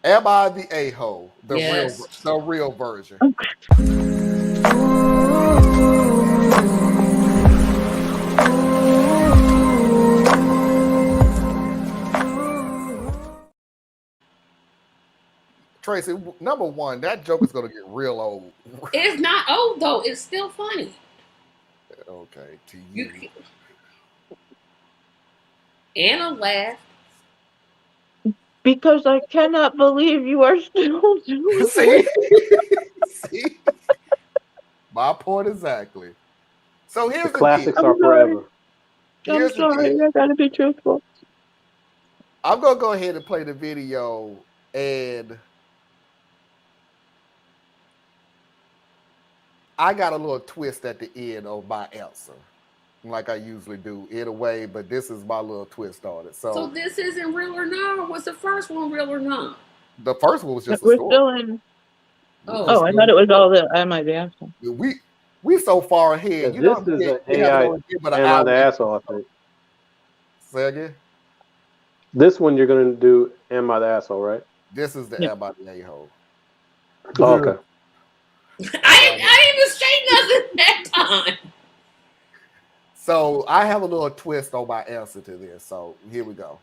Am I the a-hole? Yes. The real version. Tracy, number one, that joke is gonna get real old. It's not old though. It's still funny. Okay, to You you. Anna laughed. Because I cannot believe you are still doing See? it. See? My point exactly. So The here's the deal. classics I'm are sorry. forever. I'm Here's the deal. sorry. I gotta be truthful. I'm gonna go ahead and play the video, and I got a little twist at the end of my answer, like I usually do in a way, but this is my little twist on it. So So this isn't real or not, or was the first one real or not? the first one was just a We're story. still in. We Oh, Oh, just I still thought in it the was story. all the. I might be asking. We so far ahead. Because You know, this is an we haven't AI. even given an Am I hour. the asshole? I think Say again. this one you're gonna do. Am I the asshole? Right? This is the Yeah. Am I the a-hole. Oh, okay. I didn't even say nothing that time. So I have a little twist on my answer to this. So here we go.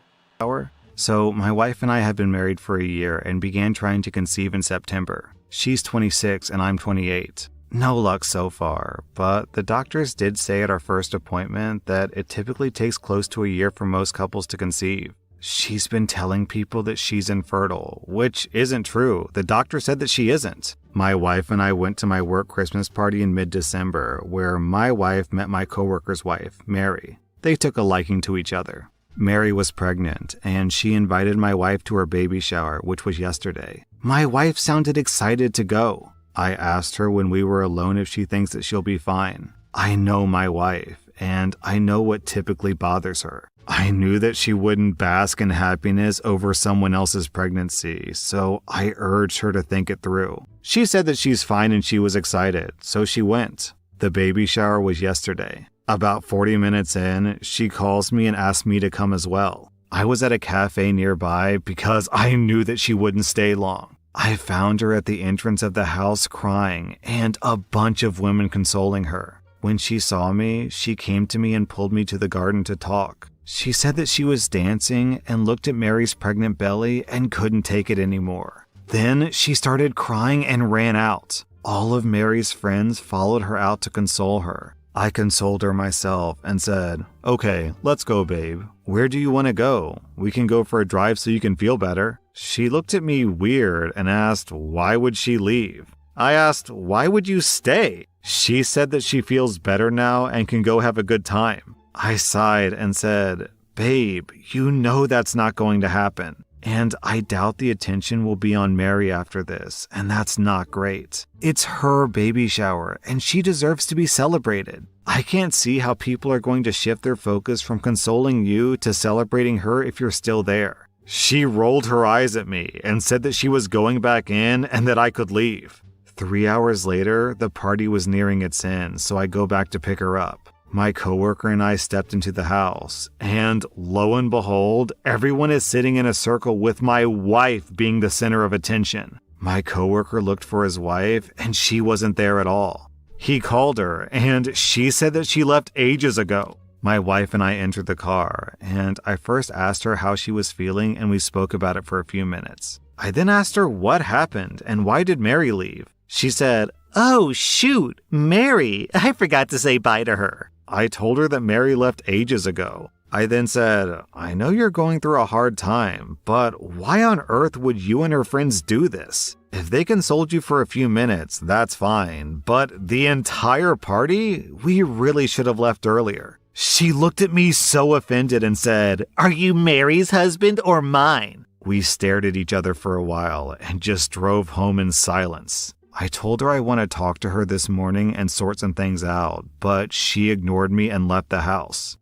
So, my wife and I have been married for a year and began trying to conceive in September. She's 26 and I'm 28. No luck so far, but the doctors did say at our first appointment that it typically takes close to a year for most couples to conceive. She's been telling people that she's infertile, which isn't true. The doctor said that she isn't. My wife and I went to my work Christmas party in mid-December, where my wife met my coworker's wife, Mary. They took a liking to each other. Mary was pregnant, and she invited my wife to her baby shower, which was yesterday. My wife sounded excited to go. I asked her when we were alone if she thinks that she'll be fine. I know my wife, and I know what typically bothers her. I knew that she wouldn't bask in happiness over someone else's pregnancy, so I urged her to think it through. She said that she's fine and she was excited, so she went. The baby shower was yesterday. About 40 minutes in, she calls me and asks me to come as well. I was at a cafe nearby because I knew that she wouldn't stay long. I found her at the entrance of the house crying and a bunch of women consoling her. When she saw me, she came to me and pulled me to the garden to talk. She said that she was dancing and looked at Mary's pregnant belly and couldn't take it anymore. Then she started crying and ran out. All of Mary's friends followed her out to console her. I consoled her myself and said, "Okay, let's go, babe. Where do you want to go? We can go for a drive so you can feel better." She looked at me weird and asked, why would she leave? I asked, why would you stay? She said that she feels better now and can go have a good time. I sighed and said, "Babe, you know that's not going to happen. And I doubt the attention will be on Mary after this, and that's not great. It's her baby shower, and she deserves to be celebrated. I can't see how people are going to shift their focus from consoling you to celebrating her if you're still there." She rolled her eyes at me and said that she was going back in and that I could leave. 3 hours later, the party was nearing its end, so I go back to pick her up. My coworker and I stepped into the house, and lo and behold, everyone is sitting in a circle with my wife being the center of attention. My coworker looked for his wife, and she wasn't there at all. He called her, and she said that she left ages ago. My wife and I entered the car, and I first asked her how she was feeling, and we spoke about it for a few minutes. I then asked her what happened, and why did Mary leave? She said, "Oh, shoot, Mary, I forgot to say bye to her." I told her that Mary left ages ago. I then said, "I know you're going through a hard time, but why on earth would you and her friends do this? If they consoled you for a few minutes, that's fine, but the entire party? We really should have left earlier." She looked at me so offended and said, "Are you Mary's husband or mine?" We stared at each other for a while and just drove home in silence. I told her I want to talk to her this morning and sort some things out, but she ignored me and left the house.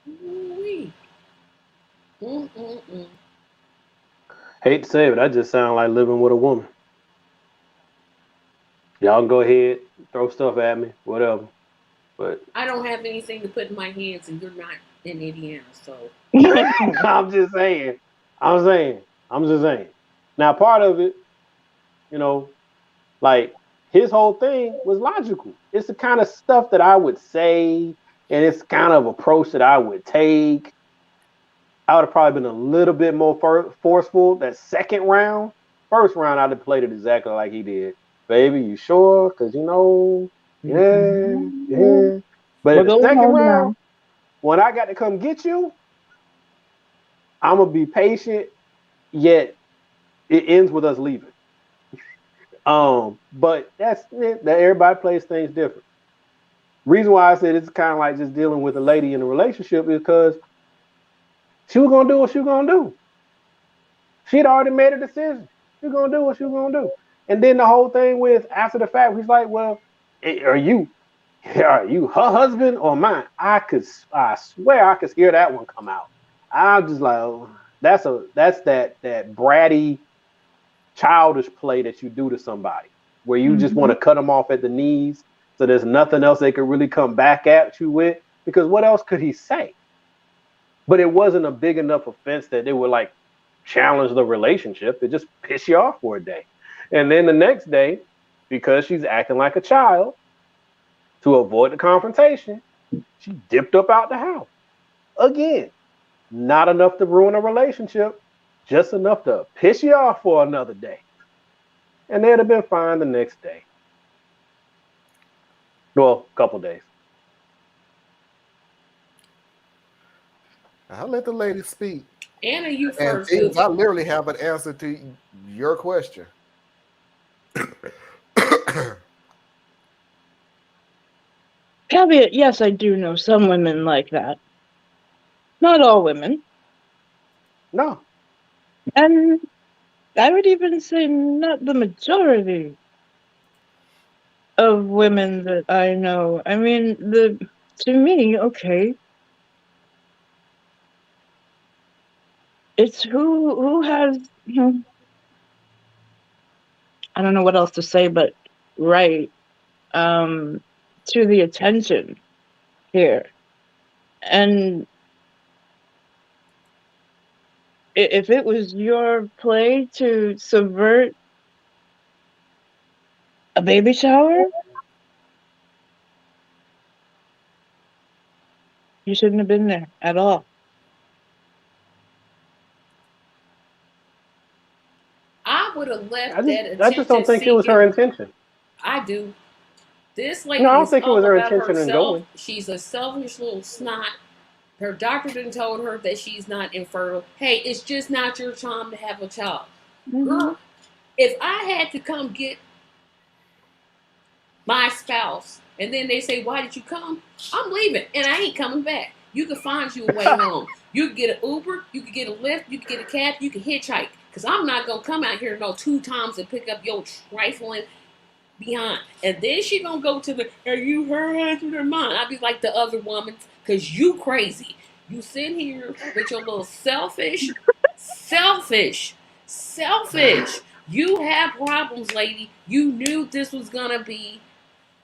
Ooh-wee. Mm-mm-mm. Hate to say it, but that just sounds like living with a woman. Y'all can go ahead, throw stuff at me, whatever. But I don't have anything to put in my hands, and you're not in Indiana, so I'm just saying. I'm saying. I'm just saying. Now, part of it, you know, like his whole thing was logical. It's the kind of stuff that I would say, and it's kind of approach that I would take. I would have probably been a little bit more forceful that second round. First round, I'd have played it exactly like he did. Baby, you sure? Because, yeah. But We're in the going second home round, now. when I got to come get you, I'm going to be patient, yet it ends with us leaving. But that's it. That everybody plays things different. Reason why I said it's kind of like just dealing with a lady in a relationship is because she was gonna do what she was gonna do. She'd already made a decision. She's gonna do what she was gonna do. And then the whole thing with after the fact, he's like, "Well, are you her husband or mine?" I swear I could hear that one come out. I'm just like, oh, that's that bratty, childish play that you do to somebody, where you just want to cut them off at the knees, so there's nothing else they could really come back at you with. Because what else could he say? But it wasn't a big enough offense that they would like challenge the relationship. It just piss you off for a day. And then the next day, because she's acting like a child, to avoid the confrontation, she dipped up out the house. Again, not enough to ruin a relationship, just enough to piss you off for another day. And they'd have been fine the next day. Well, a couple days. I'll let the lady speak. Anna, you And first. James, I literally have an answer to your question. Caveat, yes, I do know some women like that. Not all women. No. And I would even say not the majority of women that I know. I mean, to me, okay, it's who has, I don't know what else to say, but right, to the attention here. And if it was your play to subvert a baby shower, you shouldn't have been there at all. I would have left I that just don't attention think it was her seeking. intention. I do. This No, I lady don't is think it was all her about intention in herself. going. She's a selfish little snot. Her doctor didn't told her that she's not infertile. Hey, it's just not your time to have a child. Girl, if I had to come get my spouse and then they say, why did you come? I'm leaving and I ain't coming back. You can find you a way home. You can get an Uber, you can get a Lyft, you can get a cab, you can hitchhike. Because I'm not going to come out here no 2 times and pick up your trifling behind. And then she going to go to the, are you her husband or mine? I'd be like the other woman, because you crazy. You sit here with your little selfish. You have problems, lady. You knew this was going to be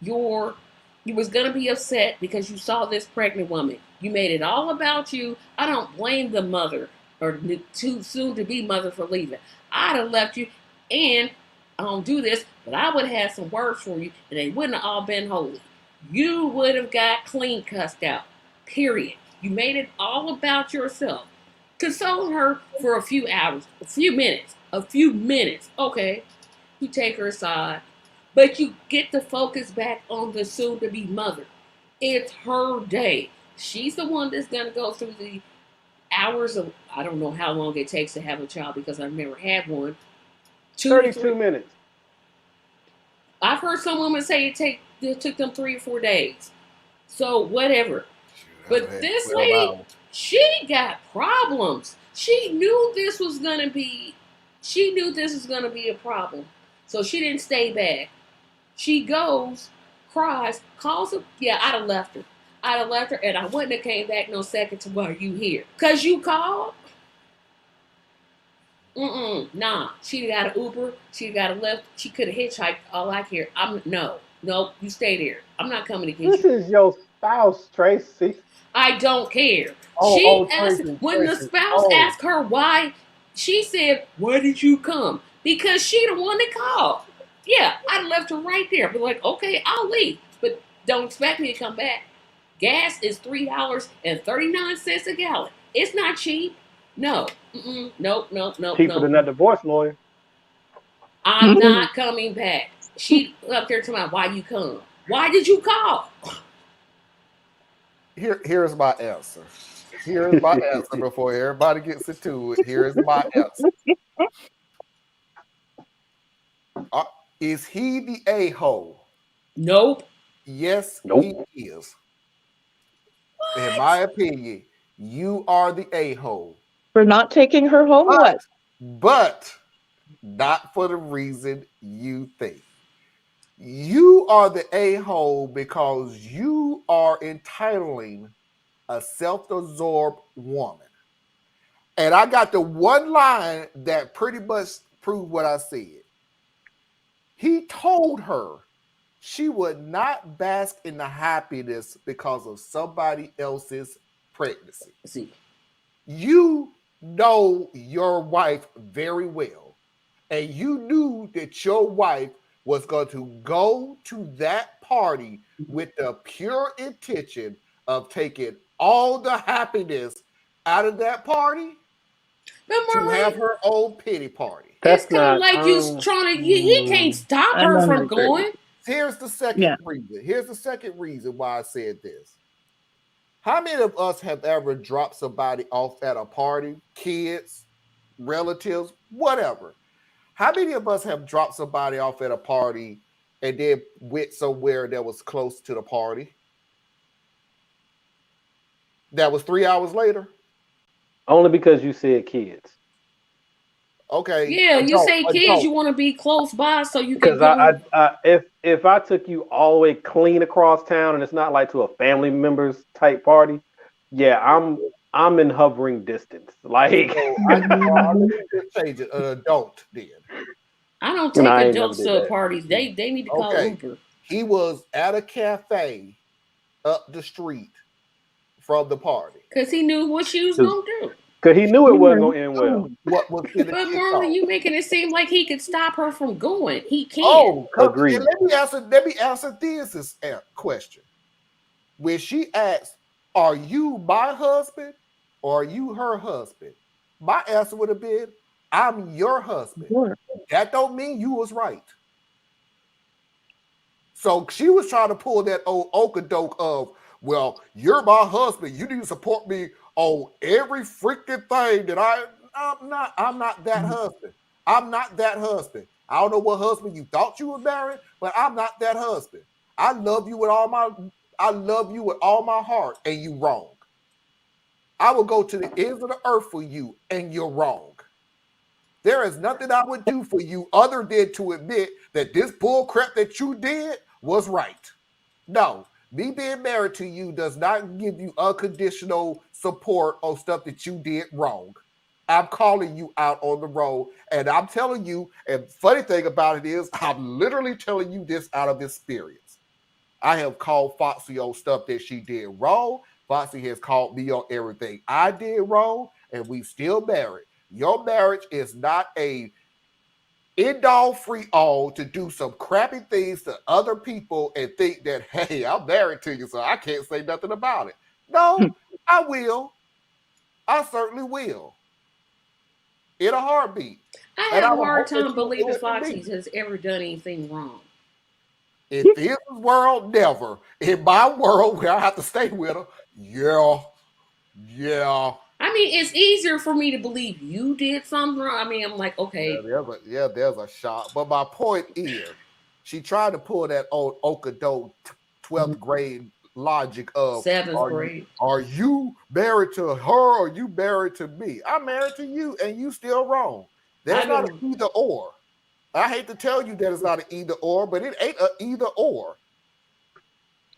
you was gonna be upset because you saw this pregnant woman. You made it all about you. I don't blame the mother or too soon to be mother for leaving. I'd have left you, and I don't do this, but I would have had some words for you, and they wouldn't have all been holy. You would have got clean cussed out. Period. You made it all about yourself. Console her for a few hours, a few minutes. Okay. You take her aside. But you get the focus back on the soon to be mother. It's her day. She's the one that's going to go through the hours of, I don't know how long it takes to have a child because I've never had one. 32 minutes. I've heard some women say it took them 3 or 4 days. So whatever. But this lady, she got problems. She knew this was going to be a problem. So she didn't stay back. She goes, cries, calls him. Yeah, I'd have left her. And I wouldn't have came back no second to why you here. Because you called? Nah. She got an Uber. She got a Lyft. She could have hitchhiked. All I care. No, you stay there. I'm not coming to get you. This is your spouse, Tracy. I don't care. Tracy, When the spouse asked her why She said, "Why did you come?" Because she the one that called. Yeah, I left her right there. But like, okay, I'll leave, but don't expect me to come back. Gas is $3.39 a gallon. It's not cheap. No, nope, nope, nope, Cheaper nope. than that divorce lawyer. I'm not coming back. She up there talking about why you come. Why did you call? Here's my answer. Here's my answer before everybody gets into it. Here's my answer. Is he the a-hole? Nope. Yes, Nope. he is. In What? my opinion, you are the a-hole. For not taking her home. But, What? but not for the reason you think. You are the a-hole because you are entitling a self-absorbed woman. And I got the one line that pretty much proved what I said. He told her she would not bask in the happiness because of somebody else's pregnancy. See, You know your wife very well, and you knew that your wife was going to go to that party with the pure intention of taking all the happiness out of that party but to have Marlene, her own pity party. it's That's kind of not. like you trying to. He can't stop I her don't from agree. going. Here's the second Yeah. reason. Here's the second reason why I said this. How many of us have ever dropped somebody off at a party, kids, relatives, whatever? How many of us have dropped somebody off at a party and then went somewhere that was close to the party? That was 3 hours later? Only because you said kids. Okay, Yeah, you say kids, adult. you want to be close by so you can Because go. if I took you all the way clean across town and it's not like to a family members type party, yeah, I'm in hovering distance. Like, So let me just change it. An adult then. I don't no, take I ain't never adults did to that. parties. They need to call Okay. Uber. He was at a cafe up the street from the party. Because he knew what she was Because going to do. he knew it wasn't gonna end well. What was in the But kick Marlon, off? you making it seem like he could stop her from going. He can't. Oh, Agreed. let me answer this question. When she asked, "Are you my husband or are you her husband?" My answer would have been, "I'm your husband." Sure. That don't mean you was right. So she was trying to pull that old okadoke of, "Well, you're my husband. You need to support me on every freaking thing that I'm not that husband. I'm not that husband. I don't know what husband you thought you were married, but I'm not that husband. I love you with all my heart, and you wrong. I will go to the ends of the earth for you, and you're wrong. There is nothing I would do for you other than to admit that this bull crap that you did was right. No, me being married to you does not give you unconditional support on stuff that you did wrong. I'm calling you out on the road, and I'm telling you, and funny thing about it is, I'm literally telling you this out of experience. I have called Foxy on stuff that she did wrong. Foxy has called me on everything I did wrong, and we still married. Your marriage is not a end all free all to do some crappy things to other people and think that, hey, I'm married to you, so I can't say nothing about it. No, I will. I certainly will. In a heartbeat. I And have I a would hard hope that time you will do believing it to me. Foxy has ever done anything wrong. In this world, never. In my world where I have to stay with her, yeah. Yeah. I mean, it's easier for me to believe you did something wrong. I mean, I'm like, okay, There's a shot. But my point is, she tried to pull that old Okadoke 12th grade logic of, seventh grade. are you married to her or you married to me? I'm married to you and you still wrong. There's I not know. an either or. I hate to tell you that it's not an either or, but it ain't an either or.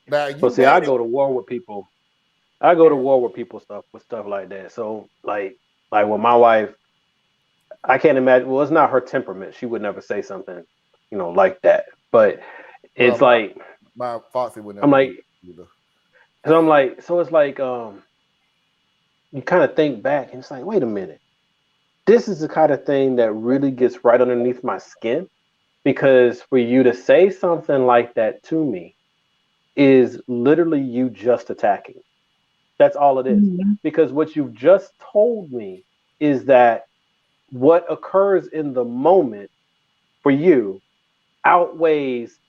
Now But you see, I married. go to war with people. I go to war with people stuff like that. So like with my wife, I can't imagine. Well, it's not her temperament. She would never say something, like that. But Well, it's like my Foxy would I'm never do like, it either. so it's like you kind of think back and it's like, wait a minute. this is the kind of thing that really gets right underneath my skin, because for you to say something like that to me is literally you just attacking. That's all it is. Mhm. Because what you've just told me is that what occurs in the moment for you outweighs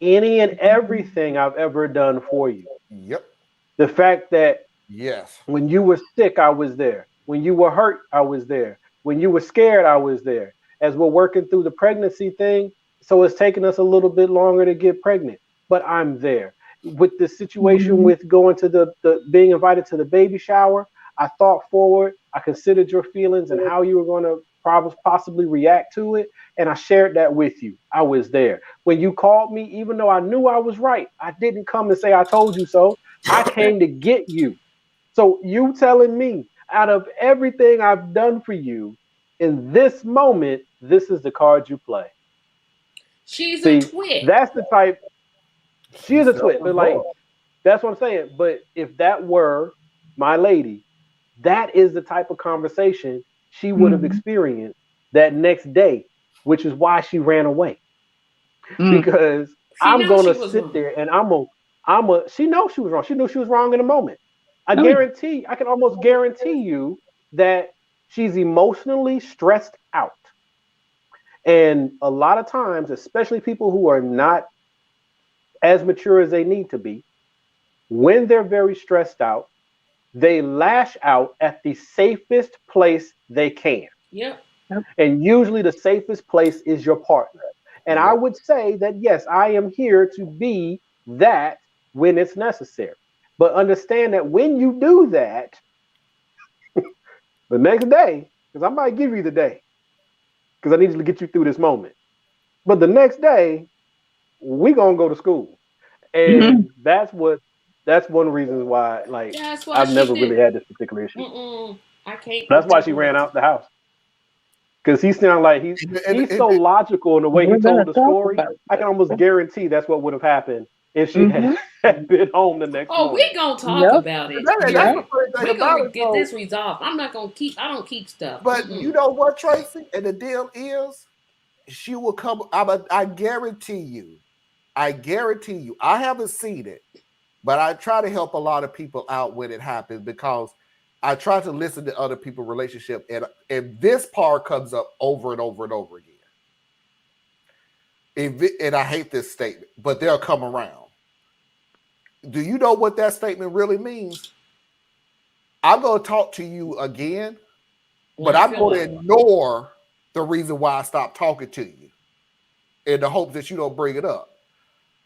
any and everything I've ever done for you. Yep. The fact that Yes. when you were sick, I was there. When you were hurt, I was there. When you were scared, I was there. As we're working through the pregnancy thing, so it's taking us a little bit longer to get pregnant, but I'm there. With the situation Mhm. with going to the being invited to the baby shower, I thought forward. I considered your feelings and how you were going to possibly react to it, and I shared that with you. I was there. When you called me, even though I knew I was right, I didn't come and say I told you so. I came to get you. So you telling me out of everything I've done for you in this moment, this is the card you play. She's a See, twit. that's the type. She She is a sells twit, the but like book. that's what I'm saying. But if that were my lady, that is the type of conversation she would have Mhm. experienced that next day, which is why she ran away. Mm. Because She I'm knows gonna she was sit wrong. there and she knows she was wrong. She knew she was wrong in the moment. Oh yeah. I can almost guarantee you that she's emotionally stressed out. And a lot of times, especially people who are not as mature as they need to be, when they're very stressed out, they lash out at the safest place they can. Yep. Yep. And usually the safest place is your partner. And I Yep. would say that, yes, I am here to be that when it's necessary. But understand that when you do that, the next day, because I might give you the day, because I need to get you through this moment. But the next day, we gonna go to school, Mhm. and that's one of the reasons why like That's why I've she never really did. had this particular issue. Mm-mm. I can't That's put why that she on her. ran out the house, because he sounded like he's And so logical in the way he We're told gonna the talk story. about I this. can almost guarantee that's what would have happened if she had, Mhm. had been home the next Oh, we morning. gonna talk Yep. about it. and that's Yep. the Period. funny thing We're gonna about it, get though. this resolved. I'm not gonna keep. I don't keep stuff. But you Mm-mm. know what, Tracy? And the deal is, she will come. I guarantee you. I guarantee you. I haven't seen it, but I try to help a lot of people out when it happens because I try to listen to other people's relationship, and this part comes up over and over and over again. And I hate this statement, but they'll come around. Do you know what that statement really means? I'm going to talk to you again, When but I I'm feel going to like it. ignore the reason why I stopped talking to you in the hopes that you don't bring it up.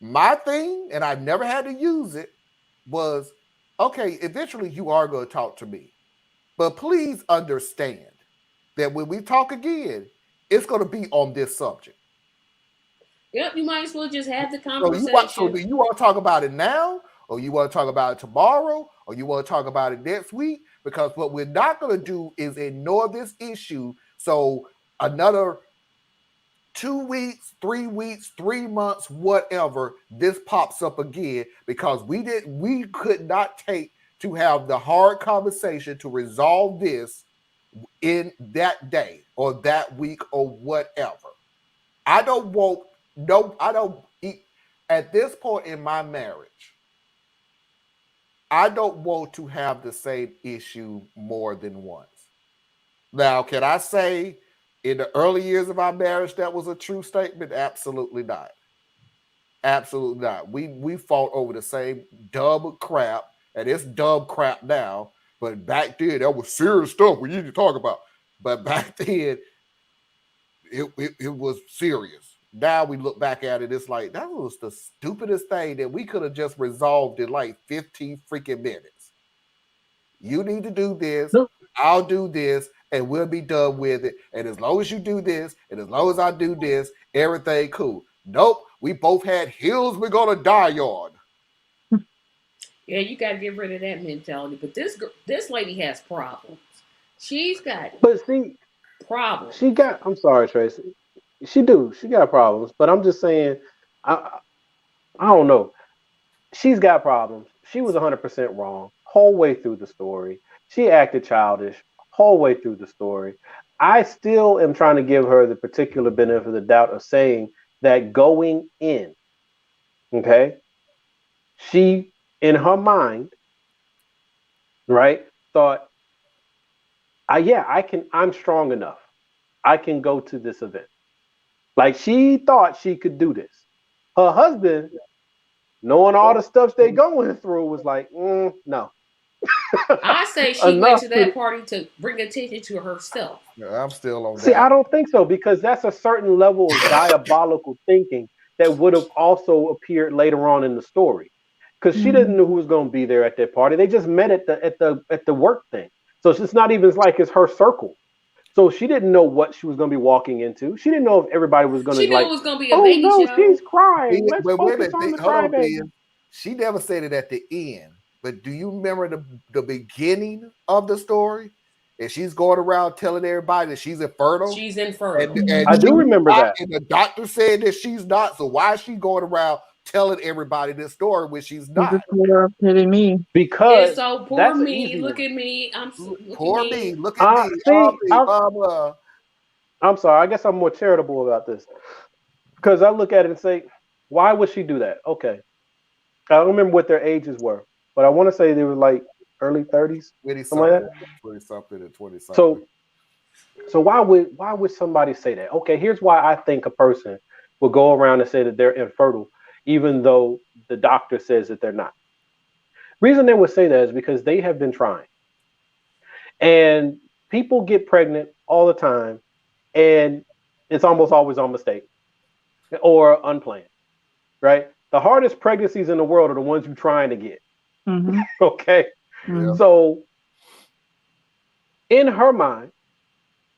My thing, and I never had to use it, was okay, eventually you are going to talk to me. But please understand that when we talk again, it's going to be on this subject. Yep. You might as well just have the So conversation. do you want to talk about it now, or you want to talk about it tomorrow, or you want to talk about it next week? Because what we're not going to do is ignore this issue. So another 2 weeks, 3 weeks, 3 months, whatever, this pops up again because we could not take to have the hard conversation to resolve this in that day or that week or whatever. I don't want no, I don't at this point in my marriage, I don't want to have the same issue more than once. Now, can I say in the early years of our marriage that was a true statement? Absolutely not. Absolutely not. We fought over the same dumb crap, and it's dumb crap now. But back then, that was serious stuff we need to talk about. But back then, it was serious. Now we look back at it, it's like that was the stupidest thing that we could have just resolved in like 15 freaking minutes. You need to do this, No, I'll do this, and we'll be done with it. And as long as you do this, and as long as I do this, everything cool. Nope, we both had hills we're gonna die on. Yeah, you got to get rid of that mentality. But this lady has problems. She's got but see, problems. she got. I'm sorry, Tracy. She got problems. But I'm just saying, I I don't know. She's got problems. She was 100% wrong whole way through the story. She acted childish whole way through the story. I still am trying to give her the particular benefit of the doubt of saying that going in, okay, she in her mind, right, thought, yeah, I'm strong enough. I can go to this event. Like she thought she could do this. Her husband, knowing all the stuff they going through, was like, no. I say she went Enough to to that party to bring attention to herself. Yeah, I'm still on see. that. I don't think so because that's a certain level of diabolical thinking that would have also appeared later on in the story. Because she didn't Mhm. know who was going to be there at that party. They just met at the work thing. So it's not even like it's her circle. So she didn't know what she was going to be walking into. She didn't know if everybody was going She to knew like, it was gonna be a oh baby no, show. she's crying. Let's But wait a focus minute, on the hold on, crybaby. Ben. She never said it at the end. But do you remember the beginning of the story? And she's going around telling everybody that she's infertile, She's infertile. and I Mhm. she's do remember not, that and the doctor said that she's not. So why is she going around telling everybody this story when she's This not? is for pity me. It's because so poor that's an me. easy Look one. at me. Look at Poor me. me, look at me, See, me, blah blah. I'm sorry. I guess I'm more charitable about this because I look at it and say, why would she do that? Okay, I don't remember what their ages were, but I want to say they were like early 30s, 20 something like something, that. 20 something, and 20 something. So, so why would somebody say that? Okay, here's why I think a person will go around and say that they're infertile, even though the doctor says that they're not. Reason they would say that is because they have been trying, and people get pregnant all the time, and it's almost always on mistake or unplanned, right? The hardest pregnancies in the world are the ones you're trying to get. Mhm. Okay, Yeah. Mhm. so in her mind,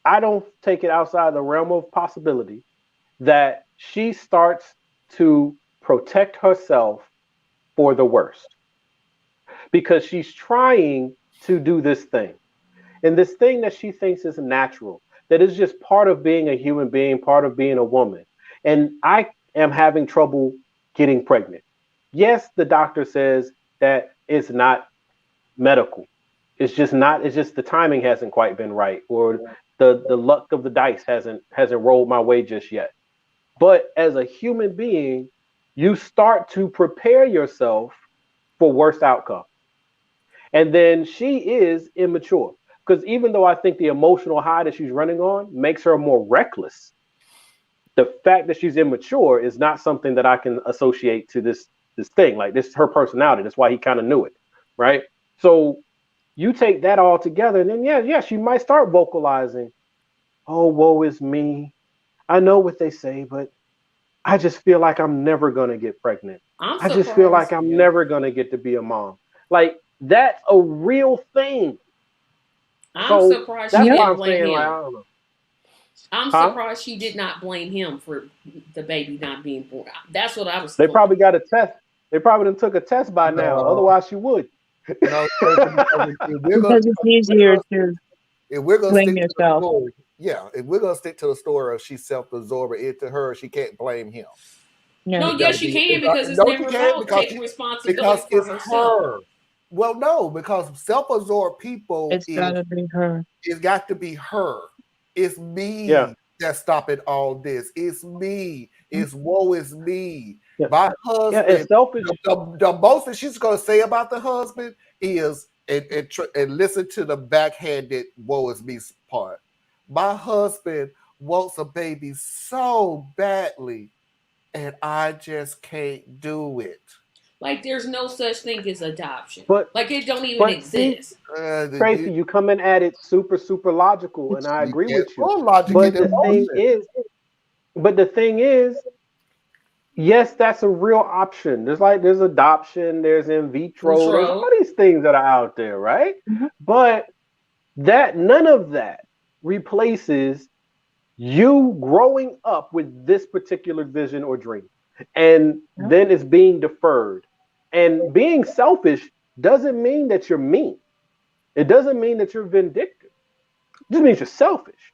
I don't take it outside the realm of possibility that she starts to protect herself for the worst because she's trying to do this thing. And this thing that she thinks is natural, that is just part of being a human being, part of being a woman. And I am having trouble getting pregnant. Yes, the doctor says that it's not medical. It's just the timing hasn't quite been right, or the luck of the dice hasn't rolled my way just yet. But as a human being, you start to prepare yourself for worst outcome. And then she is immature. Because even though I think the emotional high that she's running on makes her more reckless, the fact that she's immature is not something that I can associate to this thing. Like this is her personality. That's why he kind of knew it. Right. So you take that all together, and then yeah, she might start vocalizing, oh, woe is me. I know what they say, but I just feel like I'm never gonna get pregnant. I'm I just feel like surprised. I'm Yeah. never gonna get to be a mom. Like that's a real thing. I'm So surprised she that's Yep. why didn't I'm blame saying like I him. don't know. I'm Huh? surprised she did not blame him for the baby not being born. That's what I was They looking probably got for. a test. They probably done took a test by now. No, Otherwise she would. no, because if we're gonna, Because it's easier to if we're gonna blame stick to the yourself. story, yeah, if we're gonna stick to the story of she's self-absorbed, it to her, she can't blame him. Yeah. No, It got yes, to she be can because it's no, she never can't about because taking because responsibility for it's herself. her. Well, no, because self-absorbed people It's gotta be her. it's got to be her. It's Yeah. me that's stopping all this. It's me. It's woe is me. Yeah. My Yeah. And husband. selfish. The most that she's going to say about the husband is and listen to the backhanded woe is me part. My husband wants a baby so badly, and I just can't do it. Like there's no such thing as adoption. But Like it don't even but see, exist. Tracy, you come in at it super logical, and I You agree can't with you. pull logic But and the thing emotion. is, but the thing is, yes, that's a real option. There's adoption, there's in vitro, there's all Intro. these things that are out there, right? Mhm. But that none of that replaces you growing up with this particular vision or dream. And Yep. then it's being deferred. And being selfish doesn't mean that you're mean. It doesn't mean that you're vindictive. It just means you're selfish.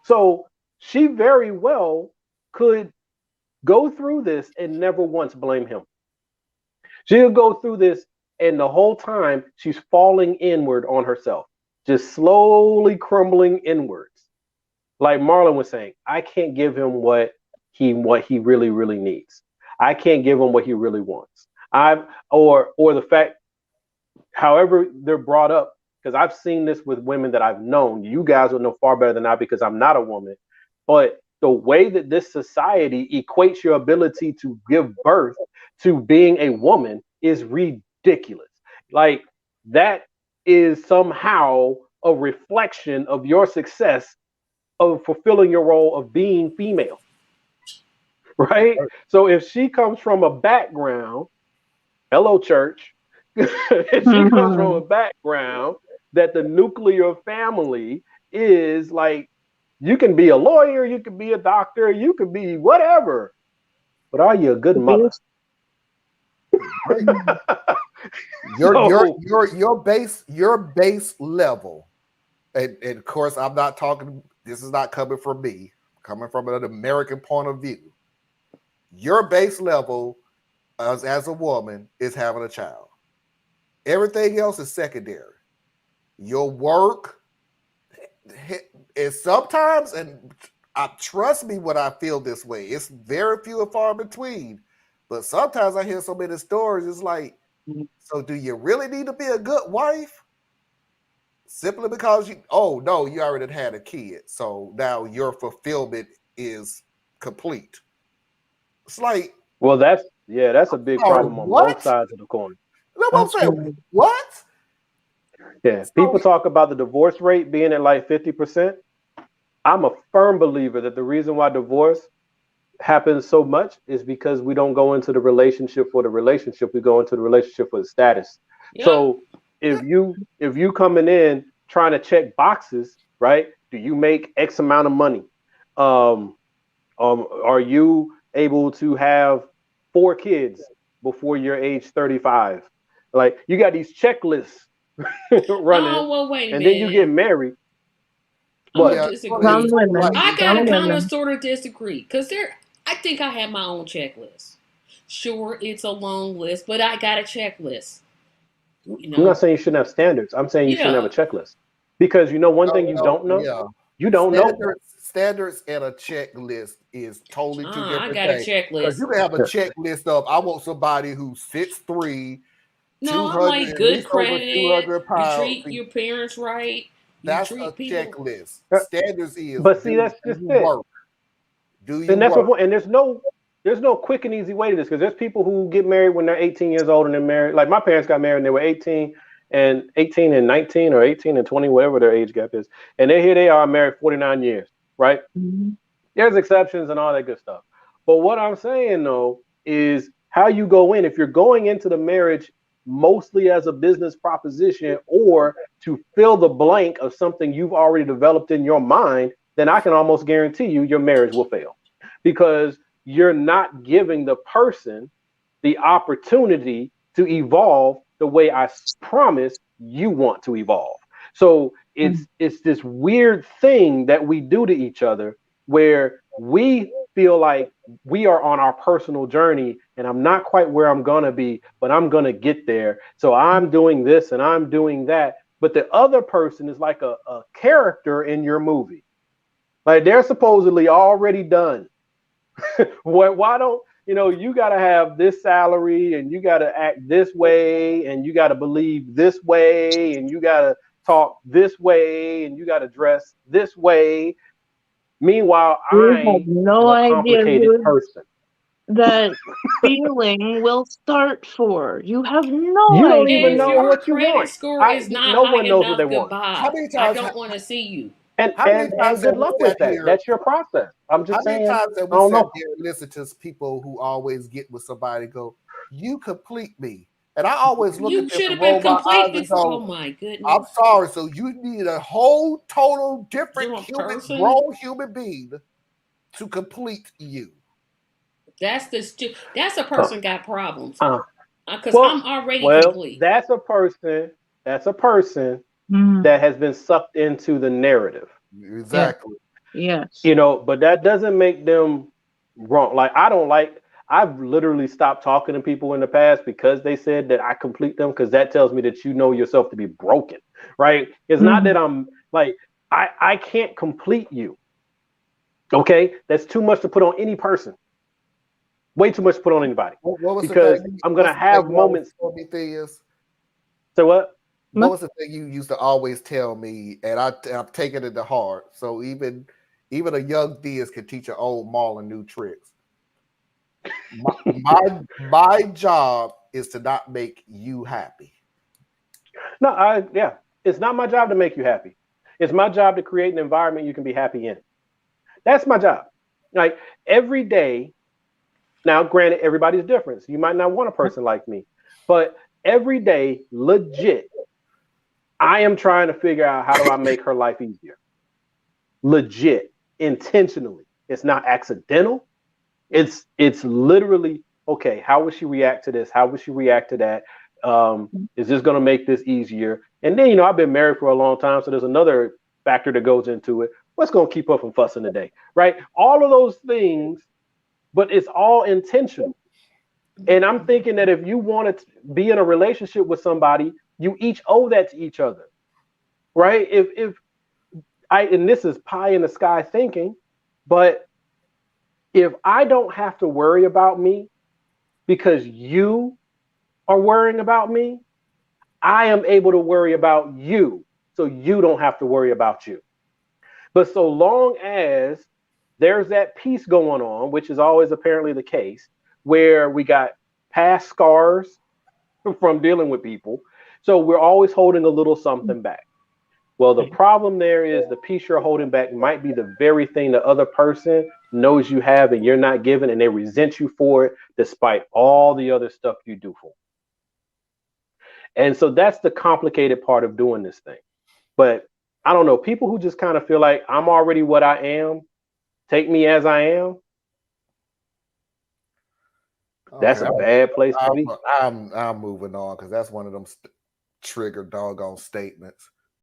So she very well could go through this and never once blame him. She'll go through this, and the whole time she's falling inward on herself, just slowly crumbling inwards. like Marlon was saying, I can't give him what he really really needs. I can't give him what he really wants. I'm or the fact, however they're brought up, because I've seen this with women that I've known. You guys will know far better than I because I'm not a woman. But the way that this society equates your ability to give birth to being a woman is ridiculous. Like that is somehow a reflection of your success of fulfilling your role of being female, right? So if she comes from a background, hello church, if she comes from a background that the nuclear family is like, you can be a lawyer, you can be a doctor, you can be whatever, but are you a good mother? Right. So Your base level, and of course I'm not talking. This is not coming from me, coming from an American point of view. Your base level as a woman is having a child. Everything else is secondary. Your work, is sometimes, and trust me when I feel this way, it's very few and far between. But sometimes I hear so many stories, it's like, so do you really need to be a good wife? Simply because oh no, you already had a kid. So now your fulfillment is complete. It's like, well, that's a big sorry, problem on both what? sides of the coin. That's what I'm That's saying. right. What? Yeah, So, people talk about the divorce rate being at like 50%. I'm a firm believer that the reason why divorce happens so much is because we don't go into the relationship for the relationship. We go into the relationship for the status. Yep. So if you coming in trying to check boxes, right? Do you make X amount of money? Um, are you able to have 4 kids before you're age 35? Like you got these checklists running, Oh well, wait a and then you get minute. married. I'm gonna What? yeah, disagree. Some it's sort of like women, I some gotta kind of women. sort of disagree because I think I have my own checklist. Sure, it's a long list, but I got a checklist. You I'm not know, saying you shouldn't have standards. I'm saying you shouldn't have yeah. a checklist because you know one thing no, you no, don't know. yeah. You don't know. Standards and a checklist is totally two I different got a things. Because checklist. you can have a Yeah. checklist of I want somebody who's 6'3", No, I'm 200, like at good least over credit. 200 You pounds. treat your parents right. You That's a treat people. checklist. Uh, Standards is But see, do that's just you it. work? Do you And that's work? what. And there's no quick and easy way to this because there's people who get married when they're 18 years old and they're married. Like my parents got married when they were 18 and 19 or 18 and 20, whatever their age gap is, and here they are married 49 years, right? Mhm. There's exceptions and all that good stuff. But what I'm saying though is how you go in. If you're going into the marriage mostly as a business proposition or to fill the blank of something you've already developed in your mind, then I can almost guarantee you your marriage will fail because you're not giving the person the opportunity to evolve the way I promise you want to evolve. So it's this weird thing that we do to each other where we feel like we are on our personal journey and I'm not quite where I'm going to be, but I'm going to get there. So I'm doing this and I'm doing that. But the other person is like a character in your movie. Like they're supposedly already done. Why don't you got to have this salary and you got to act this way and you got to believe this way and you got to talk this way and you got to dress this way. Meanwhile, You have I am no a idea complicated who person. that feeling will start for. You have no You don't even If idea. know your what you credit want. score is not No high one knows what they enough, want. How goodbye. many I times? don't want to see you. And How many and times and have good we luck sat with that. here? That's your process. I'm How just many saying, times have I we don't sat know. here and listened to people who always get with somebody and go, "You complete me," and I always look at You them should and have been roll my complete eyes and before. Oh go, my "I'm goodness. sorry." So you need a whole total different Different human, person. grown human being to complete you. That's a Uh, person got problems. uh, Because I'm well, already well, complete. that's a person. That's a person Mm, that has been sucked into the narrative. yes, Exactly. yes. But that doesn't make them wrong. Like I don't like. I've literally stopped talking to people in the past because they said that I complete them because that tells me that you know yourself to be broken, right? It's not Mhm. that I'm like I can't complete you. Okay, that's too much to put on any person. Way too much to put on anybody. What was Because the thing? I'm What's gonna the thing have you always moments. told me, Theus? So what? What was the thing you used to always tell me, and I've taken it to heart. So even a young Theus can teach an old Marlon new tricks. My job is to not make you happy. No, yeah. It's not my job to make you happy. It's my job to create an environment you can be happy in. That's my job. Like every day. Now, granted, everybody's different. So you might not want a person like me, but every day, legit, I am trying to figure out how do I make her life easier. Legit, intentionally. It's not accidental. It's literally okay. How would she react to this? How would she react to that? Is this going to make this easier? And then I've been married for a long time, so there's another factor that goes into it. What's going to keep her from fussing today, right? All of those things, but it's all intentional. And I'm thinking that if you want to be in a relationship with somebody, you each owe that to each other, right? If I and this is pie in the sky thinking, but if I don't have to worry about me because you are worrying about me, I am able to worry about you so you don't have to worry about you. But so long as there's that piece going on, which is always apparently the case, where we got past scars from dealing with people. So we're always holding a little something back. Well, the problem there is the piece you're holding back might be the very thing the other person knows you have and you're not giving, and they resent you for it despite all the other stuff you do for them. And so that's the complicated part of doing this thing. But I don't know, people who just kind of feel like I'm already what I am, take me as I am, that's Okay, a bad place to I'm be. I'm moving on because that's one of them trigger doggone statements.